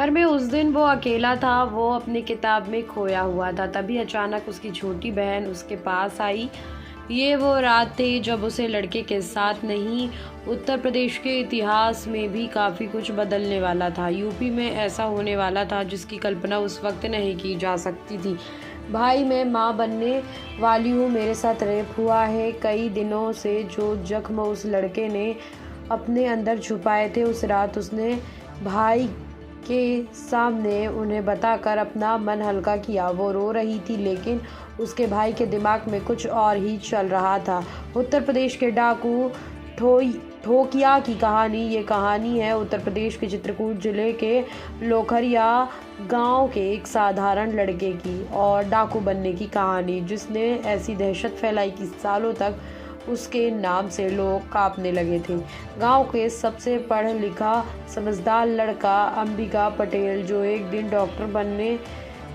घर में उस दिन वो अकेला था। वो अपनी किताब में खोया हुआ था। तभी अचानक उसकी छोटी बहन उसके पास आई। ये वो रात थी जब उसे लड़के के साथ नहीं, उत्तर प्रदेश के इतिहास में भी काफ़ी कुछ बदलने वाला था। यूपी में ऐसा होने वाला था जिसकी कल्पना उस वक्त नहीं की जा सकती थी। भाई, मैं माँ बनने वाली हूँ। मेरे साथ रेप हुआ है। कई दिनों से जो जख्म उस लड़के ने अपने अंदर छुपाए थे, उस रात उसने भाई के सामने उन्हें बताकर अपना मन हल्का किया। वो रो रही थी, लेकिन उसके भाई के दिमाग में कुछ और ही चल रहा था। उत्तर प्रदेश के डाकू ठोकिया की कहानी। ये कहानी है उत्तर प्रदेश के चित्रकूट जिले के लोखरिया गांव के एक साधारण लड़के की और डाकू बनने की कहानी, जिसने ऐसी दहशत फैलाई कि सालों तक उसके नाम से लोग कांपने लगे थे। गांव के सबसे पढ़ा लिखा समझदार लड़का अंबिका पटेल, जो एक दिन डॉक्टर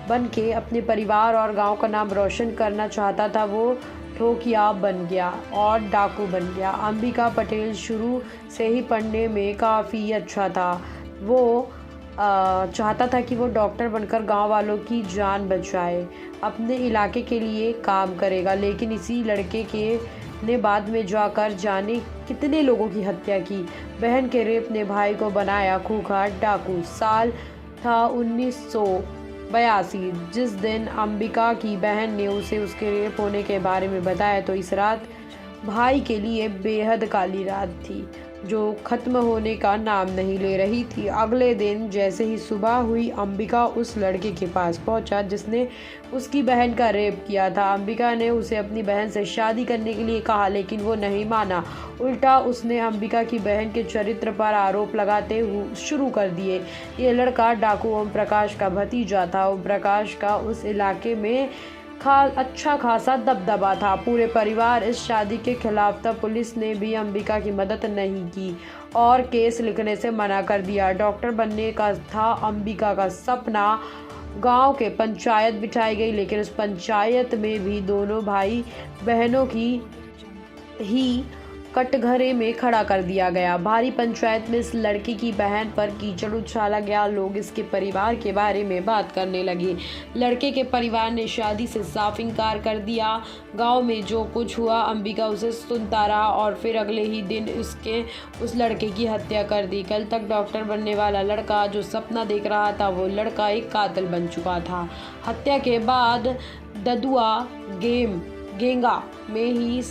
बन के अपने परिवार और गांव का नाम रोशन करना चाहता था, वो ठोकिया बन गया और डाकू बन गया। अंबिका पटेल शुरू से ही पढ़ने में काफ़ी अच्छा था। वो चाहता था कि वो डॉक्टर बनकर गांव वालों की जान बचाए, अपने इलाके के लिए काम करेगा। लेकिन इसी लड़के के ने बाद में जाकर जाने कितने लोगों की हत्या की। बहन के रेप ने भाई को बनाया खूंखार डाकू। साल था 1982। जिस दिन अंबिका की बहन ने उसे उसके रेप होने के बारे में बताया, तो इस रात भाई के लिए बेहद काली रात थी, जो ख़त्म होने का नाम नहीं ले रही थी। अगले दिन जैसे ही सुबह हुई, अंबिका उस लड़के के पास पहुंचा जिसने उसकी बहन का रेप किया था। अंबिका ने उसे अपनी बहन से शादी करने के लिए कहा, लेकिन वो नहीं माना। उल्टा उसने अंबिका की बहन के चरित्र पर आरोप लगाते हुए शुरू कर दिए। ये लड़का डाकू ओम प्रकाश का भतीजा था। ओम प्रकाश का उस इलाके में अच्छा खासा दबदबा था। पूरे परिवार इस शादी के खिलाफ था। पुलिस ने भी अंबिका की मदद नहीं की और केस लिखने से मना कर दिया। डॉक्टर बनने का था अंबिका का सपना। गांव के पंचायत बिठाई गई, लेकिन उस पंचायत में भी दोनों भाई बहनों की ही कटघरे में खड़ा कर दिया गया। भारी पंचायत में इस लड़की की बहन पर कीचड़ उछाला गया। लोग इसके परिवार के बारे में बात करने लगे। लड़के के परिवार ने शादी से साफ इनकार कर दिया। गांव में जो कुछ हुआ, अंबिका उसे सुनता रहा और फिर अगले ही दिन उस लड़के की हत्या कर दी। कल तक डॉक्टर बनने वाला लड़का जो सपना देख रहा था, वो लड़का एक कातिल बन चुका था। हत्या के बाद ददुआ गेंगा में ही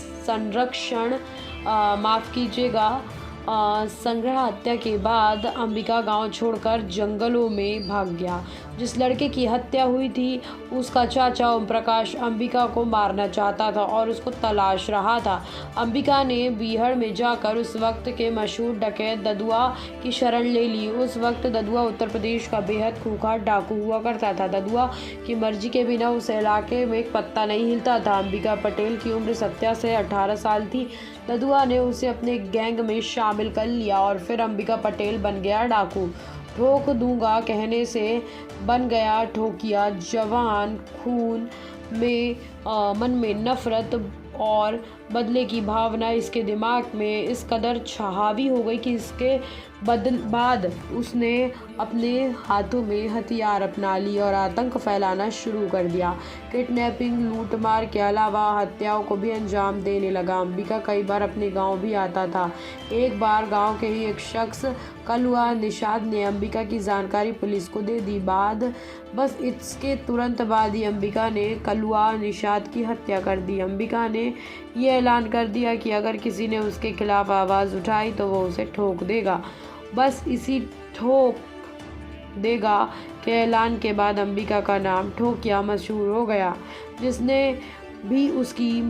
संग्रह हत्या के बाद अंबिका गांव छोड़कर जंगलों में भाग गया। जिस लड़के की हत्या हुई थी, उसका चाचा ओम प्रकाश अंबिका को मारना चाहता था और उसको तलाश रहा था। अंबिका ने बीहड़ में जाकर उस वक्त के मशहूर डकैत ददुआ की शरण ले ली। उस वक्त ददुआ उत्तर प्रदेश का बेहद खूंखार डाकू हुआ करता था। ददुआ की मर्जी के बिना उस इलाके में एक पत्ता नहीं हिलता था। अंबिका पटेल की उम्र 17 से 18 साल थी। ददुआ ने उसे अपने गैंग में शामिल कर लिया और फिर अंबिका पटेल बन गया डाकू। ठोक दूंगा कहने से बन गया ठोकिया। जवान खून में मन में नफरत और बदले की भावना इसके दिमाग में इस कदर हावी हो गई कि इसके बाद उसने अपने हाथों में हथियार अपना लिए और आतंक फैलाना शुरू कर दिया। किडनैपिंग, लूटमार के अलावा हत्याओं को भी अंजाम देने लगा। अंबिका कई बार अपने गांव भी आता था। एक बार गांव के ही एक शख्स कलुआ निषाद ने अंबिका की जानकारी पुलिस को दे दी। बस इसके तुरंत बाद ही अंबिका ने कलुआ निषाद की हत्या कर दी। अंबिका ने यह ऐलान कर दिया कि अगर किसी ने उसके खिलाफ आवाज़ उठाई तो वो उसे ठोक देगा। बस इसी ठोक देगा के ऐलान के बाद अंबिका का नाम ठोकिया मशहूर हो गया, जिसने भी उसकी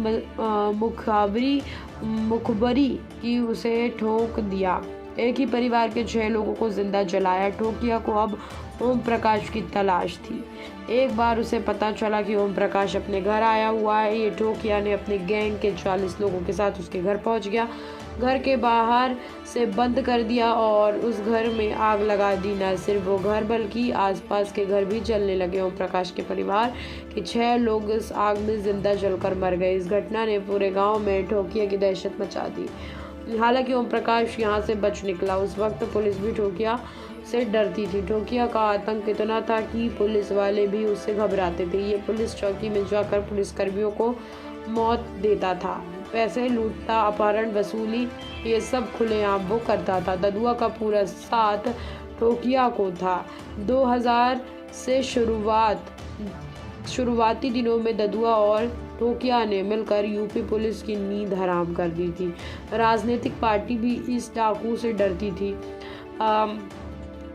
मुखबरी की उसे ठोक दिया। एक ही परिवार के 6 लोगों को जिंदा जलाया। ठोकिया को अब ओम प्रकाश की तलाश थी। एक बार उसे पता चला कि ओम प्रकाश अपने घर आया हुआ है। ये ठोकिया ने अपने गैंग के 40 लोगों के साथ उसके घर पहुंच गया। घर के बाहर से बंद कर दिया और उस घर में आग लगा दी। न सिर्फ वो घर बल्कि आसपास के घर भी जलने लगे। ओम प्रकाश के परिवार के 6 लोग इस आग में जिंदा जलकर मर गए। इस घटना ने पूरे गांव में ठोकिया की दहशत मचा दी। हालांकि ओम प्रकाश यहाँ से बच निकला। उस वक्त पुलिस भी ठोकिया से डरती थी। ठोकिया का आतंक इतना था कि पुलिस वाले भी उससे घबराते थे। ये पुलिस चौकी में जाकर पुलिसकर्मियों को मौत देता था। पैसे लूटता, अपहरण, वसूली, ये सब खुलेआम वो करता था। ददुआ का पूरा साथ ठोकिया को था। 2000 से शुरुआती दिनों में ददुआ और ठोकिया ने मिलकर यूपी पुलिस की नींद हराम कर दी थी। राजनीतिक पार्टी भी इस डाकू से डरती थी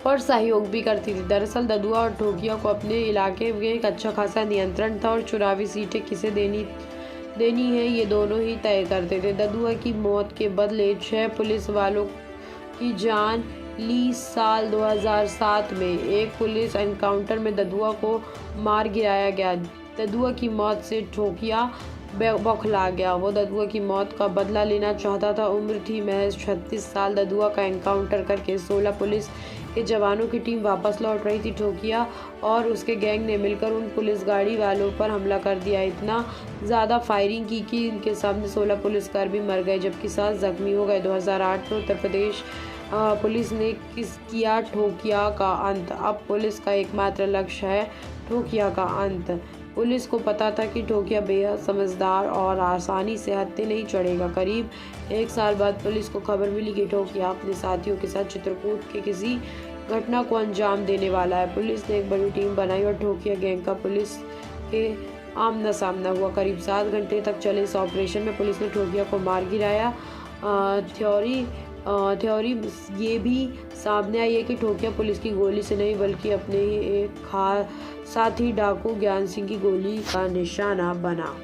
और सहयोग भी करती थी। दरअसल ददुआ और ठोकिया को अपने इलाके में एक अच्छा खासा नियंत्रण था और चुनावी सीटें किसे देनी है ये दोनों ही तय करते थे। ददुआ की मौत के बदले 6 पुलिस वालों की जान ली। साल 2007 में एक पुलिस एनकाउंटर में ददुआ को मार गिराया गया। ददुआ की मौत से ठोकिया बौखला गया। वो ददुआ की मौत का बदला लेना चाहता था। उम्र थी महज 36 साल। ददुआ का एनकाउंटर करके 16 पुलिस के जवानों की टीम वापस लौट रही थी। ठोकिया और उसके गैंग ने मिलकर उन पुलिस गाड़ी वालों पर हमला कर दिया। इतना ज़्यादा फायरिंग की कि इनके सामने 16 पुलिसकर्मी मर गए जबकि 7 जख्मी हो गए। 2008 में उत्तर प्रदेश पुलिस ने किया ठोकिया का अंत। अब पुलिस का एकमात्र लक्ष्य है ठोकिया का अंत। पुलिस को पता था कि ठोकिया बेहद समझदार और आसानी से हत्थे नहीं चढ़ेगा। करीब 1 साल बाद पुलिस को खबर मिली कि ठोकिया अपने साथियों के साथ चित्रकूट के किसी घटना को अंजाम देने वाला है। पुलिस ने एक बड़ी टीम बनाई और ठोकिया गैंग का पुलिस के आमना सामना हुआ। करीब 7 घंटे तक चले इस ऑपरेशन में पुलिस ने ठोकिया को मार गिराया। थ्योरी ये भी सामने आई है कि ठोकिया पुलिस की गोली से नहीं बल्कि अपने ही एक साथी डाकू ज्ञान सिंह की गोली का निशाना बना।